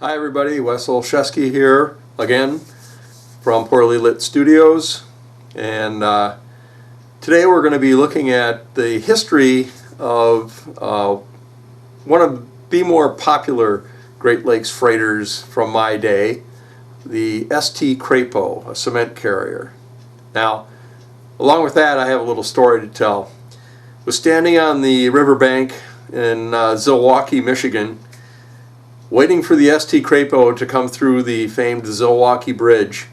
Hi everybody, Wes Olszewski here again from Poorly Lit Studios, and today we're going to be looking at the history of one of the more popular Great Lakes freighters from my day, the St. Crapo, a cement carrier. Now, along with that, I have a little story to tell. I was standing on the riverbank in Zilwaukee, Michigan, waiting for the St. Crapo to come through the famed Zilwaukee Bridge.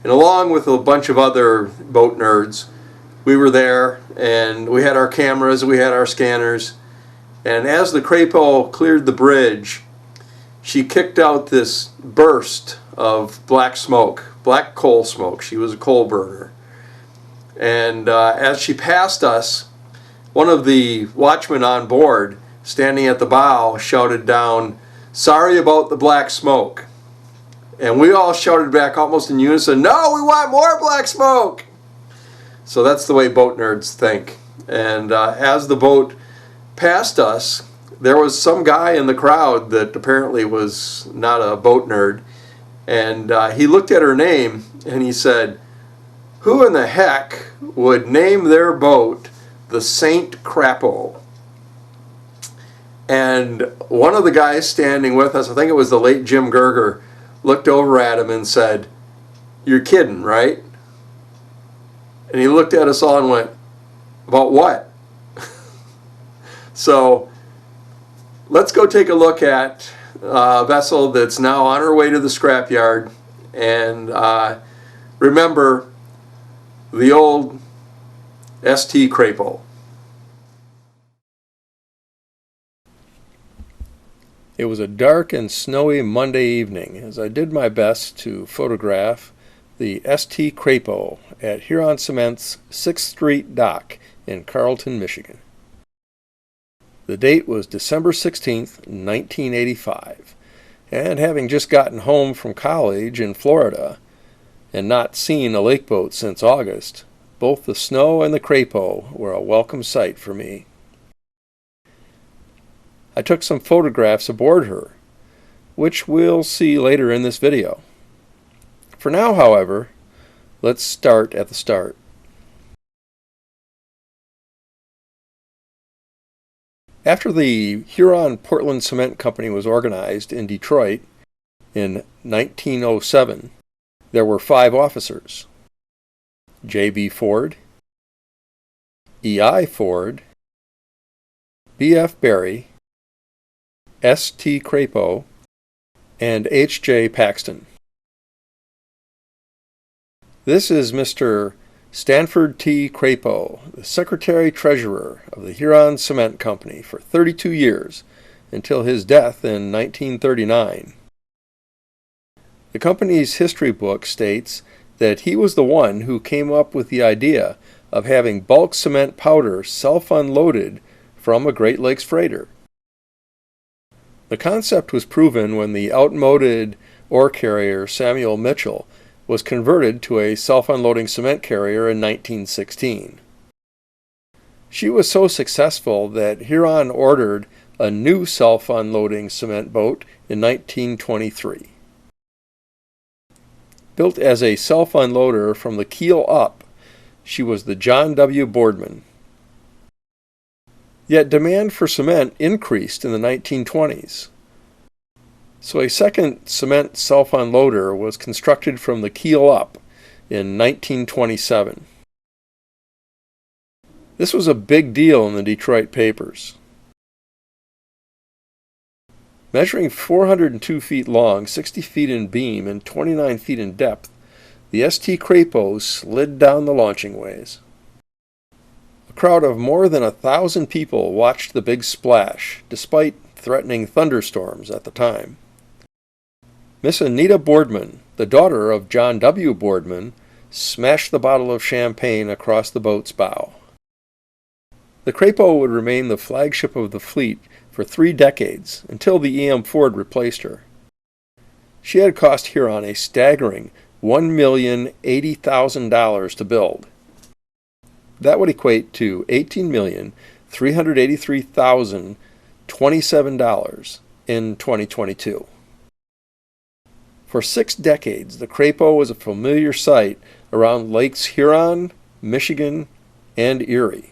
And along with a bunch of other boat nerds, we were there and we had our cameras, we had our scanners, and as the Crapo cleared the bridge, she kicked out this burst of black smoke, black coal smoke. She was a coal burner. And as she passed us, one of the watchmen on board, standing at the bow, shouted down, "Sorry about the black smoke." And we all shouted back almost in unison, "No, we want more black smoke!" So that's the way boat nerds think. And as the boat passed us, there was some guy in the crowd that apparently was not a boat nerd. And he looked at her name and he said, "Who in the heck would name their boat the St. Crapo?" And one of the guys standing with us, I think it was the late Jim Gerger, looked over at him and said, "You're kidding, right?" And he looked at us all and went, "About what?" So let's go take a look at a vessel that's now on her way to the scrapyard, and remember the old St. Crapo. It was a dark and snowy Monday evening as I did my best to photograph the St. Crapo at Huron Cement's 6th Street dock in Carlton, Michigan. The date was December 16th, 1985, and having just gotten home from college in Florida and not seen a lakeboat since August, both the snow and the Crapo were a welcome sight for me. I took some photographs aboard her, which we'll see later in this video. For now, however, let's start at the start. After the Huron Portland Cement Company was organized in Detroit in 1907, there were 5 officers: J.B. Ford, E.I. Ford, B.F. Berry, S.T. Crapo, and H.J. Paxton. This is Mr. Stanford T. Crapo, the Secretary-Treasurer of the Huron Cement Company for 32 years until his death in 1939. The company's history book states that he was the one who came up with the idea of having bulk cement powder self-unloaded from a Great Lakes freighter. The concept was proven when the outmoded ore carrier Samuel Mitchell was converted to a self-unloading cement carrier in 1916. She was so successful that Huron ordered a new self-unloading cement boat in 1923. Built as a self-unloader from the keel up, she was the John W. Boardman. Yet demand for cement increased in the 1920s. So a second cement self-unloader was constructed from the keel up in 1927. This was a big deal in the Detroit papers. Measuring 402 feet long, 60 feet in beam, and 29 feet in depth, the St. Crapo slid down the launching ways. A crowd of more than 1,000 people watched the big splash, despite threatening thunderstorms at the time. Miss Anita Boardman, the daughter of John W. Boardman, smashed the bottle of champagne across the boat's bow. The Crapo would remain the flagship of the fleet for 3 decades, until the E.M. Ford replaced her. She had cost Huron a staggering $1,080,000 to build. That would equate to $18,383,027 in 2022. For 6 decades, the Crapo was a familiar sight around Lakes Huron, Michigan, and Erie.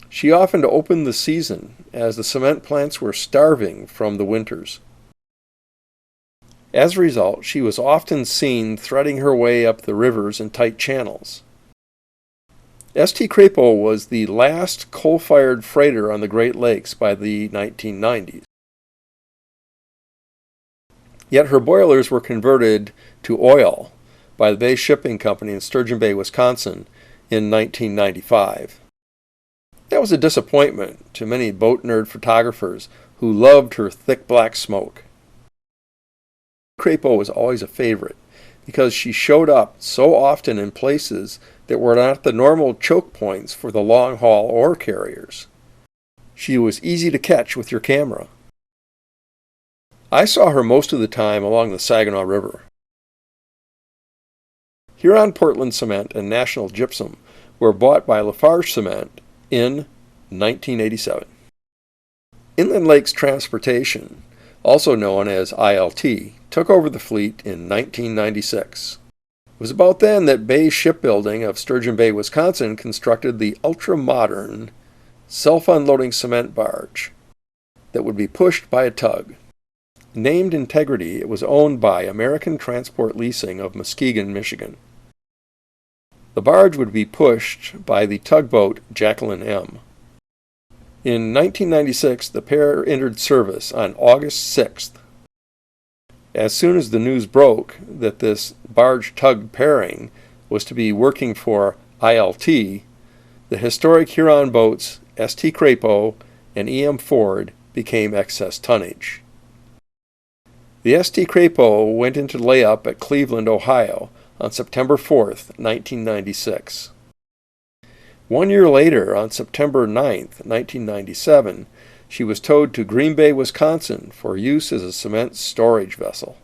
She often opened the season as the cement plants were starving from the winters. As a result, she was often seen threading her way up the rivers in tight channels. St. Crapo was the last coal-fired freighter on the Great Lakes by the 1990s. Yet her boilers were converted to oil by the Bay Shipping Company in Sturgeon Bay, Wisconsin in 1995. That was a disappointment to many boat nerd photographers who loved her thick black smoke. Crapo was always a favorite because she showed up so often in places that were not the normal choke points for the long-haul ore carriers. She was easy to catch with your camera. I saw her most of the time along the Saginaw River. Huron Portland Cement and National Gypsum were bought by Lafarge Cement in 1987. Inland Lakes Transportation, also known as ILT, took over the fleet in 1996. It was about then that Bay Shipbuilding of Sturgeon Bay, Wisconsin constructed the ultra-modern self-unloading cement barge that would be pushed by a tug. Named Integrity, it was owned by American Transport Leasing of Muskegon, Michigan. The barge would be pushed by the tugboat Jacqueline M. In 1996, the pair entered service on August 6th. As soon as the news broke that this barge-tug pairing was to be working for ILT, the historic Huron boats St. Crapo and E.M. Ford became excess tonnage. The St. Crapo went into layup at Cleveland, Ohio on September 4th, 1996. 1 year later, on September 9th, 1997, she was towed to Green Bay, Wisconsin for use as a cement storage vessel.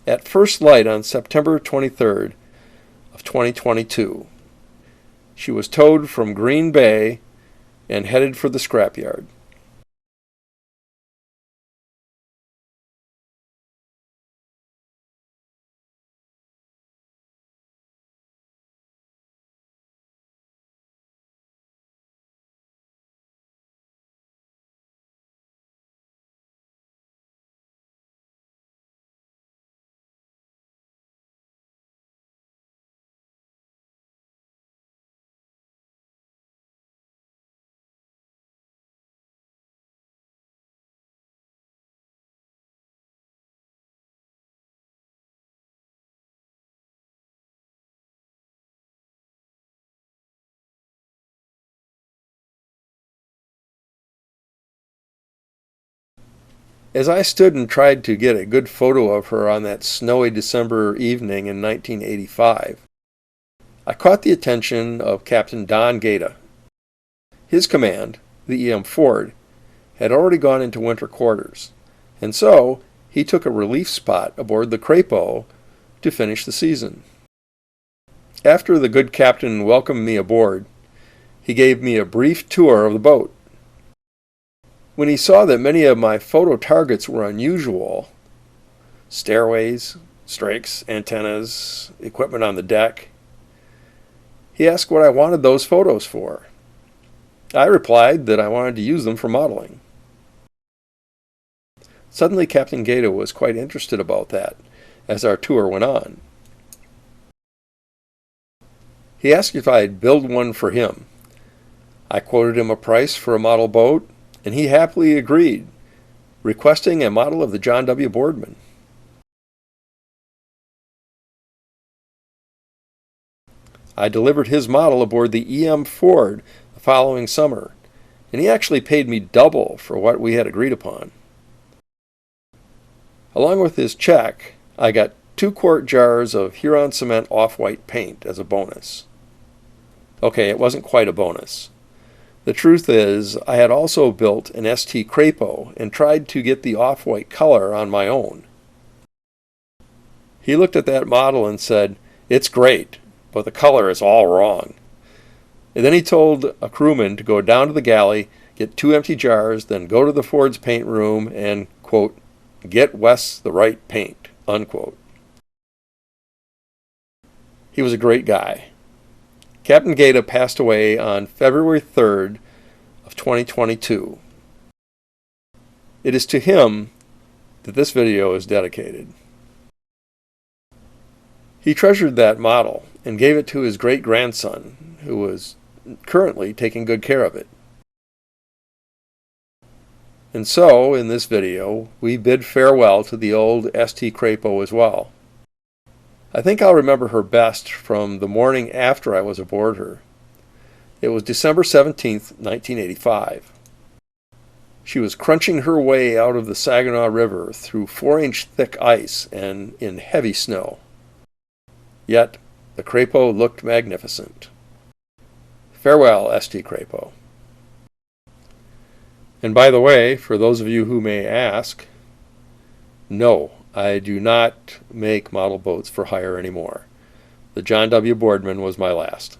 At first light on September 23rd of 2022, she was towed from Green Bay and headed for the scrapyard. As I stood and tried to get a good photo of her on that snowy December evening in 1985, I caught the attention of Captain Don Gaeta. His command, the E.M. Ford, had already gone into winter quarters, and so he took a relief spot aboard the Crapo to finish the season. After the good captain welcomed me aboard, he gave me a brief tour of the boat. When he saw that many of my photo targets were unusual, stairways, strakes, antennas, equipment on the deck, he asked what I wanted those photos for. I replied that I wanted to use them for modeling. Suddenly Captain Gaeta was quite interested about that as our tour went on. He asked if I'd build one for him. I quoted him a price for a model boat, and he happily agreed, requesting a model of the John W. Boardman. I delivered his model aboard the E.M. Ford the following summer, and he actually paid me double for what we had agreed upon. Along with his check, I got 2-quart jars of Huron Cement off-white paint as a bonus. Okay, it wasn't quite a bonus. The truth is, I had also built an St. Crapo and tried to get the off-white color on my own. He looked at that model and said, "It's great, but the color is all wrong." And then he told a crewman to go down to the galley, get 2 empty jars, then go to the Ford's paint room and, quote, Get Wes the right paint, unquote. He was a great guy. Captain Gaeta passed away on February 3rd of 2022. It is to him that this video is dedicated. He treasured that model and gave it to his great-grandson, who was currently taking good care of it. And so, in this video, we bid farewell to the old St. Crapo as well. I think I'll remember her best from the morning after I was aboard her. It was December 17th, 1985. She was crunching her way out of the Saginaw River through 4-inch thick ice and in heavy snow. Yet, the Crapo looked magnificent. Farewell, St. Crapo. And by the way, for those of you who may ask, no, I do not make model boats for hire anymore. The John W. Boardman was my last.